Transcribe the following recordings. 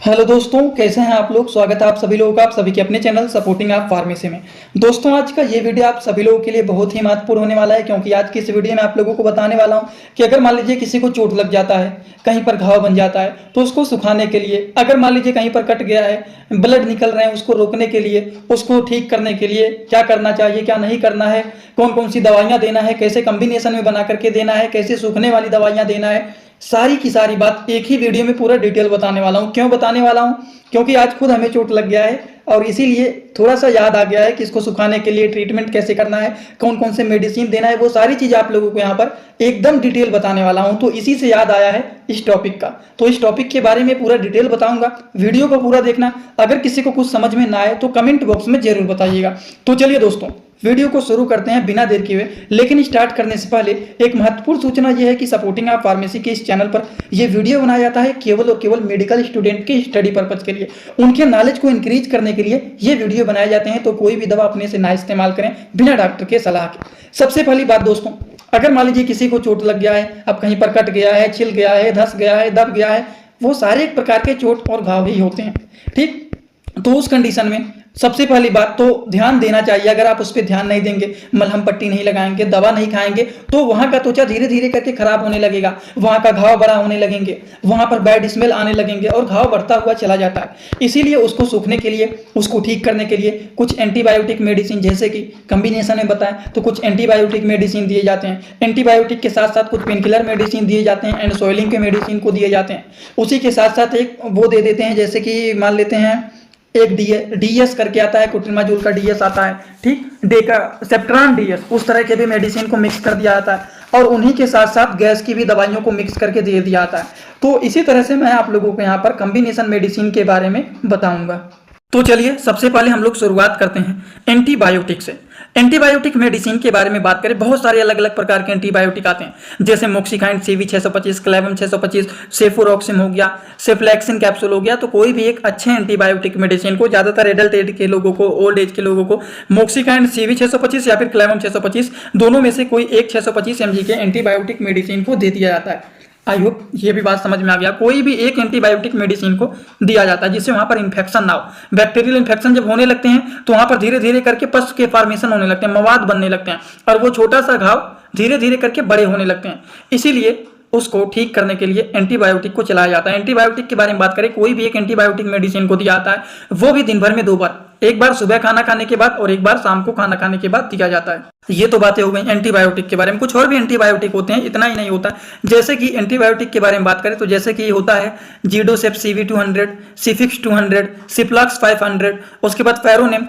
Hello दोस्तों, कैसे हैं आप लोग। स्वागत है आप सभी लोगों का आप सभी के अपने चैनल सपोर्टिंग आप फार्मेसी में। दोस्तों, आज का ये वीडियो आप सभी लोगों के लिए बहुत ही महत्वपूर्ण होने वाला है, क्योंकि आज की इस वीडियो में आप लोगों को बताने वाला हूं कि अगर मान लीजिए किसी को चोट लग जाता है, कहीं पर घाव बन जाता है, तो उसको सुखाने के लिए, अगर मान लीजिए कहीं पर कट गया है, ब्लड निकल रहे हैं, उसको रोकने के लिए, उसको ठीक करने के लिए क्या करना चाहिए, क्या नहीं करना है, कौन कौन सी दवाइयाँ देना है, कैसे कम्बिनेशन में बना करके देना है, कैसे सूखने वाली दवाइयाँ देना है, सारी की सारी बात एक ही वीडियो में पूरा डिटेल बताने वाला हूं। क्यों बताने वाला हूं? क्योंकि आज खुद हमें चोट लग गया है और इसीलिए थोड़ा सा याद आ गया है कि इसको सुखाने के लिए ट्रीटमेंट कैसे करना है, कौन कौन से मेडिसिन देना है, वो सारी चीज़ आप लोगों को यहाँ पर एकदम डिटेल बताने वाला हूँ। तो इसी से याद आया है इस टॉपिक का। तो इस टॉपिक के बारे में पूरा डिटेल बताऊंगा, वीडियो को पूरा देखना। अगर किसी को कुछ समझ में ना आए तो कमेंट बॉक्स में जरूर बताइएगा। तो चलिए दोस्तों, वीडियो को शुरू करते हैं बिना देर किए। लेकिन स्टार्ट करने से पहले एक महत्वपूर्ण सूचना यह है कि सपोर्टिंग आप फार्मेसी के इस चैनल पर यह वीडियो बनाया जाता है केवल और केवल मेडिकल स्टूडेंट के स्टडी पर्पज के लिए, उनके नॉलेज को इंक्रीज करने के लिए ये वीडियो बनाए जाते हैं। तो कोई भी दवा अपने से ना इस्तेमाल करें बिना डॉक्टर के सलाह के। सबसे पहली बात दोस्तों, अगर मान लीजिए किसी को चोट लग गया है, अब कहीं पर कट गया है, छिल गया है, धंस गया है, दब गया है, वो सारे एक प्रकार के चोट और घाव ही होते हैं, ठीक। तो उस कंडीशन में सबसे पहली बात तो ध्यान देना चाहिए। अगर आप उस पर ध्यान नहीं देंगे, मलहम पट्टी नहीं लगाएंगे, दवा नहीं खाएंगे, तो वहां का त्वचा धीरे धीरे करके खराब होने लगेगा, वहां का घाव बड़ा होने लगेंगे, वहां पर बैड स्मेल आने लगेंगे और घाव बढ़ता हुआ चला जाता है। इसीलिए उसको सूखने के लिए, उसको ठीक करने के लिए कुछ एंटीबायोटिक मेडिसिन, जैसे कि कम्बिनेशन में बताएं तो कुछ एंटीबायोटिक मेडिसिन दिए जाते हैं। एंटीबायोटिक के साथ साथ कुछ पेन किलर मेडिसिन दिए जाते हैं, एंड सोइलिंग के मेडिसिन को दिए जाते हैं। उसी के साथ साथ एक वो दे देते हैं, जैसे कि मान लेते हैं एक डीएस करके आता है, कुट्रिमाजोल का डीएस आता है, ठीक, डेका सेप्ट्रान डीएस, उस तरह के भी मेडिसिन को मिक्स कर दिया जाता है। और उन्हीं के साथ साथ गैस की भी दवाइयों को मिक्स करके दे दिया जाता है। तो इसी तरह से मैं आप लोगों को यहाँ पर कम्बिनेशन मेडिसिन के बारे में बताऊंगा। तो चलिए सबसे पहले हम लोग शुरुआत करते हैं एंटीबायोटिक से। एंटीबायोटिक मेडिसिन के बारे में बात करें, बहुत सारे अलग अलग प्रकार के एंटीबायोटिक आते हैं, जैसे मोक्सिकाइन CV 625, क्लेवम 625, सेफुरोक्सिम हो गया, सेफ्लैक्सिन कैप्सूल हो गया। तो कोई भी एक अच्छे एंटीबायोटिक मेडिसिन को, ज्यादातर एडल्ट एज के लोगों को, ओल्ड एज के लोगों को मोक्सिकाइन CV 625 या फिर क्लेवम 625, दोनों में से कोई एक 625 mg के एंटीबायोटिक मेडिसिन को दे दिया जाता है। आई होप ये भी बात समझ में आ गया। कोई भी एक एंटीबायोटिक मेडिसिन को दिया जाता है जिससे वहां पर इन्फेक्शन ना हो। बैक्टीरियल इन्फेक्शन जब होने लगते हैं तो वहां पर धीरे धीरे करके पस के फॉर्मेशन होने लगते हैं, मवाद बनने लगते हैं, और वो छोटा सा घाव धीरे धीरे करके बड़े होने लगते हैं। इसीलिए उसको ठीक करने के लिए एंटीबायोटिक को चलाया जाता है। एंटीबायोटिक के बारे में बात करें, कोई भी एक एंटीबायोटिक मेडिसिन को दिया जाता है, वो भी दिन भर में 2 बार, एक बार सुबह खाना खाने के बाद और एक बार शाम को खाना खाने के बाद दिया जाता है। ये तो बातें हो गई एंटीबायोटिक के बारे में। कुछ और भी एंटीबायोटिक होते हैं, इतना ही नहीं होता। जैसे कि एंटीबायोटिक के बारे में बात करें तो जैसे कि होता है जीडोसेप CV 200, सिफिक्स 200, सिप्लॉक्स 500, उसके बाद फेरोनेम।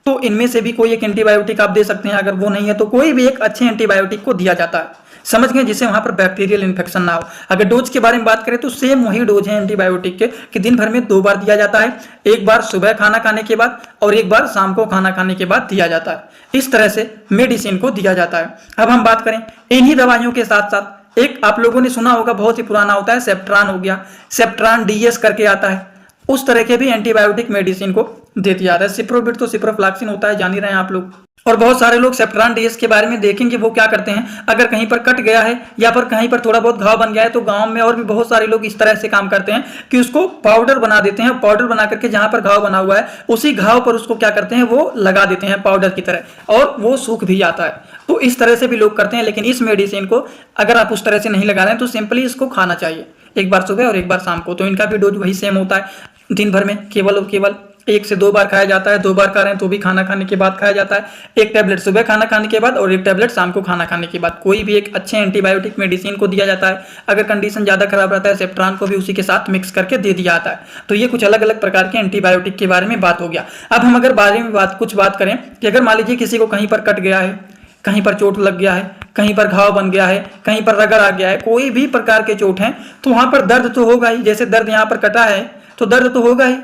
तो इनमें से भी कोई एक एंटीबायोटिक आप दे सकते हैं। अगर वो नहीं है तो कोई भी एक अच्छे एंटीबायोटिक को दिया जाता है, समझ गए, जिससे वहां पर बैक्टीरियल इन्फेक्शन ना हो। अगर डोज के बारे में बात करें तो सेम वही डोज है एंटीबायोटिक के कि दिन भर में 2 बार दिया जाता है, एक बार सुबह खाना खाने के बाद और एक बार शाम को खाना खाने के बाद दिया जाता है। इस तरह से मेडिसिन को दिया जाता है। अब हम बात करें इन्हीं दवाइयों के साथ साथ, एक आप लोगों ने सुना होगा, बहुत ही पुराना होता है, सेप्ट्रान हो गया, सेप्ट्रान डीएस करके आता है, उस तरह के भी एंटीबायोटिक मेडिसिन को दे दिया जाता है। सिप्रोबिट तो सिप्रोफ्लॉक्सिन होता है, जान ही रहे हैं आप लोग। और बहुत सारे लोग सेप्ट्रान डीएस के बारे में देखेंगे, वो क्या करते हैं, अगर कहीं पर कट गया है या पर कहीं पर थोड़ा बहुत घाव बन गया है तो गांव में और भी बहुत सारे लोग इस तरह से काम करते हैं कि उसको पाउडर बना देते हैं। पाउडर बना करके जहां पर घाव बना हुआ है उसी घाव पर उसको क्या करते हैं, वो लगा देते हैं पाउडर की तरह, और वो सूख भी जाता है। तो इस तरह से भी लोग करते हैं। लेकिन इस मेडिसिन को अगर आप उस तरह से नहीं लगा रहे हैं तो सिंपली इसको खाना चाहिए, एक बार सुबह और एक बार शाम को। तो इनका भी डोज वही सेम होता है, दिन भर में केवल और केवल 1 से 2 बार खाया जाता है। 2 बार खा रहे हैं तो भी खाना खाने के बाद खाया जाता है। 1 टैबलेट सुबह खाना खाने के बाद और 1 टैबलेट शाम को खाना खाने के बाद। कोई भी एक अच्छे एंटीबायोटिक मेडिसिन को दिया जाता है। अगर कंडीशन ज़्यादा खराब रहता है, सेप्ट्रान को भी उसी के साथ मिक्स करके दे दिया जाता है। तो ये कुछ अलग अलग प्रकार के एंटीबायोटिक के बारे में बात हो गया। अब हम अगर बारे में कुछ बात करें कि अगर मान लीजिए किसी को कहीं पर कट गया है, कहीं पर चोट लग गया है, कहीं पर घाव बन गया है, कहीं पर रगड़ आ गया है, कोई भी प्रकार के चोट हैं, तो वहां पर दर्द तो होगा ही। जैसे दर्द यहाँ पर कटा है तो दर्द तो होगा ही,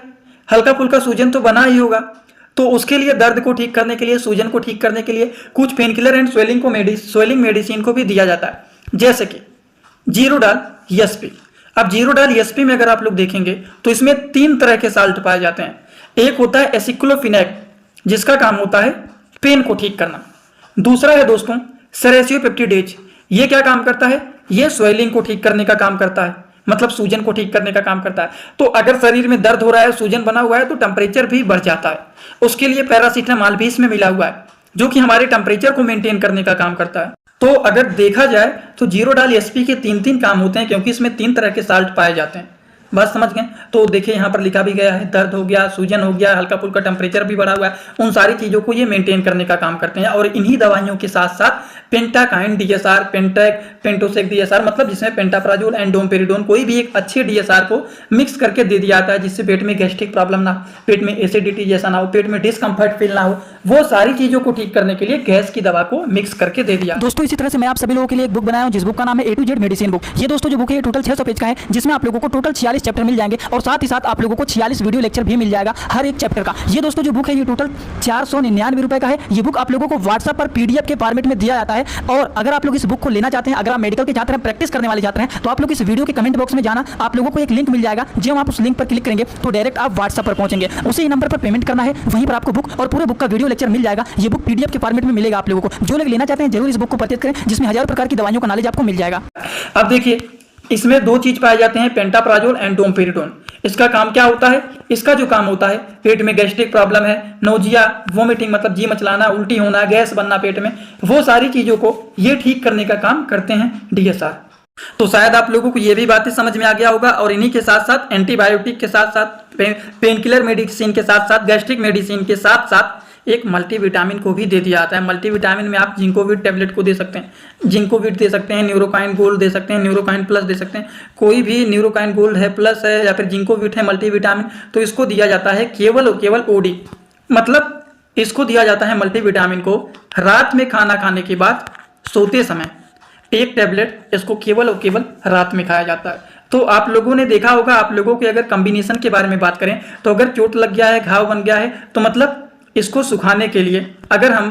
हल्का फुल्का सूजन तो बना ही होगा। तो उसके लिए, दर्द को ठीक करने के लिए, सूजन को ठीक करने के लिए कुछ pain killer and swelling medicine को भी दिया जाता है, जैसे कि जीरोडाल ESP। अब जीरोडाल ESP में अगर आप लोग देखेंगे तो इसमें 3 तरह के साल्ट पाए जाते हैं। एक होता है एसिक्लोफिनेक, जिसका काम होता है पेन को ठीक करना। दूसरा है दोस्तों सेरेसियोपेप्टिडेज, ये क्या काम करता है, ये स्वेलिंग को ठीक करने का काम करता है। मतलब सूजन को ठीक करने का काम करता है। तो अगर शरीर में दर्द हो रहा है, सूजन बना हुआ है, तो टेम्परेचर भी बढ़ जाता है। उसके लिए पैरासीटामॉल भी इसमें मिला हुआ है, जो कि हमारे टेम्परेचर को मेंटेन करने का काम करता है। तो अगर देखा जाए तो जीरोडाल एसपी के 3 काम होते हैं, क्योंकि इसमें 3 तरह के साल्ट पाए जाते हैं। बात समझ गए? तो देखिए यहाँ पर लिखा भी गया है, दर्द हो गया, सूजन हो गया, हल्का फुल्का टेम्परेचर भी बढ़ा हुआ है, उन सारी चीज़ों को ये मेंटेन करने का काम करते हैं। और इन्हीं दवाइयों के साथ साथ पेंटाकाइन डीएसआर, पेंटेक, पेंटोसेक डीएसआर, मतलब जिसमें पेंटाप्राजोल एंड डोमपेरिडोन कोई भी एक अच्छे डीएसआर को मिक्स करके दे दिया जाता है, जिससे पेट में गैस्ट्रिक प्रॉब्लम ना हो, पेट में एसिडिटी जैसा ना हो, पेट में डिस्कम्फर्ट फील ना हो, वो सारी चीज़ों को ठीक करने के लिए गैस की दवा को मिक्स करके दे दिया। दोस्तों इसी तरह से मैं आप सभी लोगों के लिए एक बुक बनाया हूं, जिस बुक का नाम है A to Z medicine book. ये दोस्तों जो बुक है ये टोटल 600 पेज का है, जिसमें आप लोगों को टोटल 46 चैप्टर मिल जाएंगे और साथ ही साथ आप लोगों को 46 वीडियो लेक्चर भी मिल जाएगा हर एक चैप्टर का। ये दोस्तों जो बुक है ये टोटल 499 रुपए का है। ये बुक आप लोगों को व्हाट्सएप पर PDF के फॉर्मेट में दिया जाता है। और अगर आप लोग इस बुक को लेना चाहते हैं, अगर आप मेडिकल के छात्र हैं, प्रैक्टिस करने वाले छात्र हैं, तो आप लोग इस वीडियो के कमेंट बॉक्स में जाना, आप लोगों को एक लिंक मिल जाएगा। जब आप उस लिंक पर क्लिक करेंगे तो डायरेक्ट आप व्हाट्सएप पर पहुंचेंगे, उसी नंबर पर पेमेंट करना है, वहीं पर आपको बुक और पूरे बुक का वीडियो लेक्चर मिल जाएगा। ये बुक PDF के फॉर्मेट में मिलेगा आप लोगों को। जो लोग लेना चाहते हैं जरूर इस बुक को परचेज करें, जिसमें हजारों प्रकार की दवाइयों का नॉलेज आपको मिल जाएगा। अब देखिए इसमें 2 चीज पाए जाते हैं, पेंटाप्राजोल एंड डोमपेरिडोन। इसका काम क्या होता है? इसका जो काम होता है, पेट में गैस्ट्रिक प्रॉब्लम है, नोजिया, वोमिटिंग मतलब जी मचलाना, उल्टी होना, गैस बनना पेट में, वो सारी चीजों को ये ठीक करने का काम करते हैं डीएसआर। तो शायद आप लोगों को ये भी बातें समझ में आ गया होगा। और इन्हीं के साथ साथ एंटीबायोटिक के साथ साथ पेन किलर मेडिसिन के साथ साथ गैस्ट्रिक मेडिसिन के साथ साथ एक मल्टीविटामिन को भी दे दिया जाता है। मल्टीविटामिन में आप जिंकोविट टेबलेट को दे सकते हैं, जिंकोविट दे सकते हैं, न्यूरोकाइन गोल्ड दे सकते हैं, न्यूरोकाइन प्लस दे सकते हैं। कोई भी न्यूरोकाइन गोल्ड है, प्लस है, या फिर जिंकोविट है, मल्टीविटामिन, तो इसको दिया जाता है केवल और केवल ओडी, मतलब इसको दिया जाता है मल्टीविटामिन को रात में खाना खाने के बाद सोते समय। एक टैबलेट इसको केवल और केवल रात में खाया जाता है। तो आप लोगों ने देखा होगा, आप लोगों के अगर कॉम्बिनेशन के बारे में बात करें तो अगर चोट लग गया है, घाव बन गया है, तो मतलब इसको सुखाने के लिए अगर हम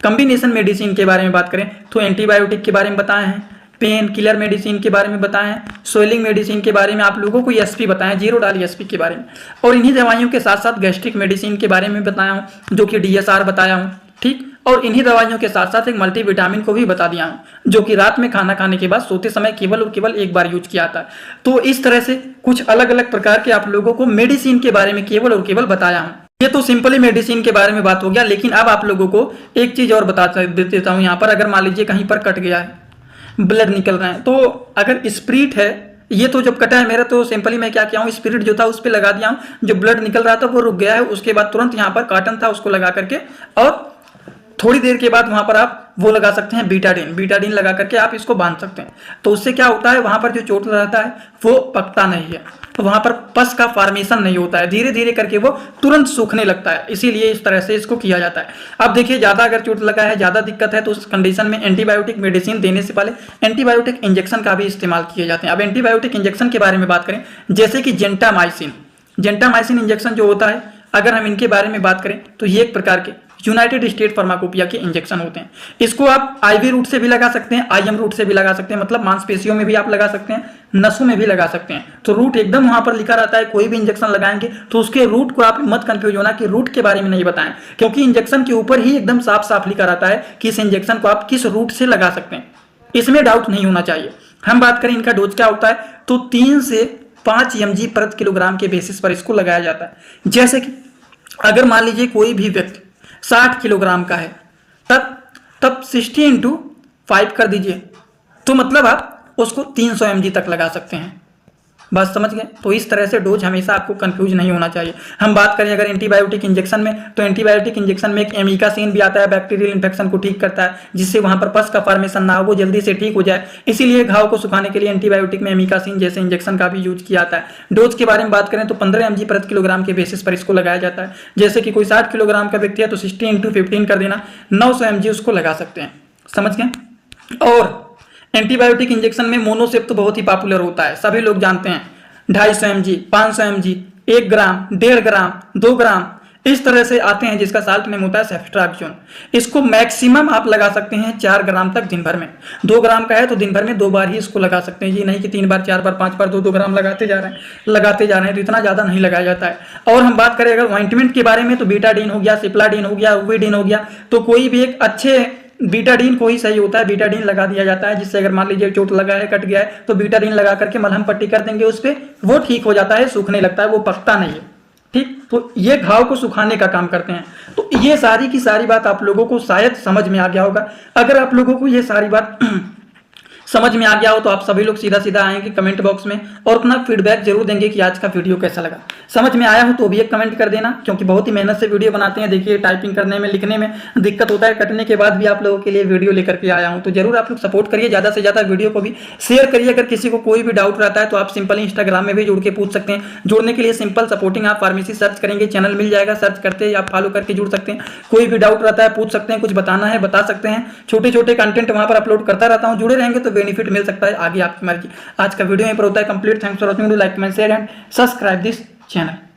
कॉम्बिनेशन मेडिसिन के बारे में बात करें तो एंटीबायोटिक के बारे में बताए हैं, पेन किलर मेडिसिन के बारे में बताए हैं, स्वेलिंग मेडिसिन के बारे में आप लोगों को एसपी बताएं, जीरोडाल एसपी के बारे में, और इन्हीं दवाइयों के साथ साथ गैस्ट्रिक मेडिसिन के बारे में बताया हूँ, जो कि डीएसआर बताया हूँ, ठीक। और इन्हीं दवाइयों के साथ साथ एक मल्टीविटामिन को भी बता दिया हूँ, जो कि रात में खाना खाने के बाद सोते समय केवल और केवल एक बार यूज किया जाता है। तो इस तरह से कुछ अलग अलग प्रकार के आप लोगों को मेडिसिन के बारे में केवल और केवल बताया हूँ। ये तो सिंपली मेडिसिन के बारे में बात हो गया, लेकिन अब आप लोगों को एक चीज और बता देता हूँ। यहाँ पर अगर मान लीजिए कहीं पर कट गया है, ब्लड निकल रहा है, तो अगर स्प्रिट है, ये तो जब कटा है मेरा, तो सिंपली मैं क्या किया हूँ, स्पिरिट जो था उस पर लगा दिया हूँ, जो ब्लड निकल रहा था वो रुक गया है। उसके बाद तुरंत यहाँ पर कॉटन था उसको लगा करके, और थोड़ी देर के बाद वहां पर आप वो लगा सकते हैं बीटाडीन लगा करके आप इसको बांध सकते हैं। तो उससे क्या होता है, वहां पर जो चोट रहता है वो पकता नहीं है, तो वहां पर पस का फॉर्मेशन नहीं होता है, धीरे धीरे करके वो तुरंत सूखने लगता है। इसीलिए इस तरह से इसको किया जाता है। अब देखिए ज्यादा अगर चोट लगा है, ज्यादा दिक्कत है, तो उस कंडीशन में एंटीबायोटिक मेडिसिन देने से पहले एंटीबायोटिक इंजेक्शन का भी इस्तेमाल किए जाते हैं। अब एंटीबायोटिक इंजेक्शन के बारे में बात करें, जैसे कि जेंटामाइसिन इंजेक्शन जो होता है, अगर हम इनके बारे में बात करें तो ये एक प्रकार के यूनाइटेड स्टेट फार्माकोपिया के इंजेक्शन होते हैं। इसको आप आईवी रूट से भी लगा सकते हैं, आईएम रूट से भी लगा सकते हैं, मतलब मांसपेशियों में भी आप लगा सकते हैं, नसों में भी लगा सकते हैं। तो रूट एकदम वहां पर लिखा रहता है, कोई भी इंजेक्शन लगाएंगे तो उसके रूट को आप मत कंफ्यूज होना कि रूट के बारे में नहीं बताएं, क्योंकि इंजेक्शन के ऊपर ही एकदम साफ साफ लिखा रहता है कि इस इंजेक्शन को आप किस रूट से लगा सकते हैं, इसमें डाउट नहीं होना चाहिए। हम बात करें इनका डोज क्या होता है, तो 3 से 5 mg प्रति किलोग्राम के बेसिस पर इसको लगाया जाता है। जैसे कि अगर मान लीजिए कोई भी व्यक्ति 60 किलोग्राम का है, तब 60 × 5 कर दीजिए, तो मतलब आप उसको 300 mg तक लगा सकते हैं। बात समझ गए? तो इस तरह से डोज हमेशा आपको कंफ्यूज नहीं होना चाहिए। हम बात करें अगर एंटीबायोटिक इंजेक्शन में, तो एंटीबायोटिक इंजेक्शन में एक एमिकासिन भी आता है, बैक्टीरियल इन्फेक्शन को ठीक करता है, जिससे वहां पर पस का फॉर्मेशन ना हो, वो जल्दी से ठीक हो जाए। इसीलिए घाव को सुखाने के लिए एंटीबायोटिक में एमिकासिन जैसे इंजेक्शन का भी यूज किया जाता है। डोज के बारे में बात करें तो 15 mg प्रति किलोग्राम के बेसिस पर इसको लगाया जाता है। जैसे कि कोई 60 किलोग्राम का व्यक्ति है तो 60 × 15 कर देना, 900 mg उसको लगा सकते हैं। समझ गए? और एंटीबायोटिक इंजेक्शन में मोनोसेप्ट तो बहुत ही पॉपुलर होता है, सभी लोग जानते हैं। 250 mg, 500 mg, 1 ग्राम, 1.5 ग्राम, 2 ग्राम, इस तरह से आते हैं, जिसका साल्ट नेम होता है सेफ्ट्राक्सोन। इसको मैक्सिमम आप लगा सकते हैं 4 ग्राम तक दिन भर में। 2 ग्राम का है तो दिन भर में 2 बार ही इसको लगा सकते हैं, ये नहीं कि 3 बार, 4 बार, 5 बार 2-2 ग्राम लगाते जा रहे हैं, तो इतना ज़्यादा नहीं लगाया जाता है। और हम बात करें अगर ऑइंटमेंट के बारे में, तो बीटाडीन हो गया, सिप्लाडीन हो गया, उविडीन हो गया, तो कोई भी एक अच्छे बीटाडीन को ही सही होता है, बीटाडीन लगा दिया जाता है, जिससे अगर मान लीजिए चोट लगा है, कट गया है, तो बीटाडीन लगा करके मलहम पट्टी कर देंगे उस पर, वो ठीक हो जाता है, सूखने लगता है, वो पकता नहीं है। ठीक, तो ये घाव को सुखाने का काम करते हैं। तो ये सारी की सारी बात आप लोगों को शायद समझ में आ गया होगा। अगर आप लोगों को ये सारी बात समझ में आ गया हो तो आप सभी लोग सीधा सीधा आएंगे कमेंट बॉक्स में और अपना फीडबैक जरूर देंगे कि आज का वीडियो कैसा लगा। समझ में आया हो तो भी एक कमेंट कर देना, क्योंकि बहुत ही मेहनत से वीडियो बनाते हैं। देखिए टाइपिंग करने में, लिखने में दिक्कत होता है, कटने के बाद भी आप लोगों के लिए वीडियो लेकर के आया हूँ। तो जरूर आप लोग सपोर्ट करिए, ज़्यादा से ज़्यादा वीडियो को भी शेयर करिए। अगर किसी को कोई भी डाउट रहता है तो आप सिंपल इंस्टाग्राम में भी जुड़ के पूछ सकते हैं। जुड़ने के लिए सिंपल सपोर्टिंग आप फार्मेसी सर्च करेंगे, चैनल मिल जाएगा, सर्च करते आप फॉलो करके जुड़ सकते हैं। कोई भी डाउट रहता है पूछ सकते हैं, कुछ बताना है बता सकते हैं। छोटे छोटे कंटेंट वहाँ पर अपलोड करता रहता हूँ, जुड़े रहेंगे तो बेनिफिट मिल सकता है, आगे आपकी मर्जी। आज का वीडियो यहीं पर होता है complete. Thanks for watching, like comment share and subscribe this channel.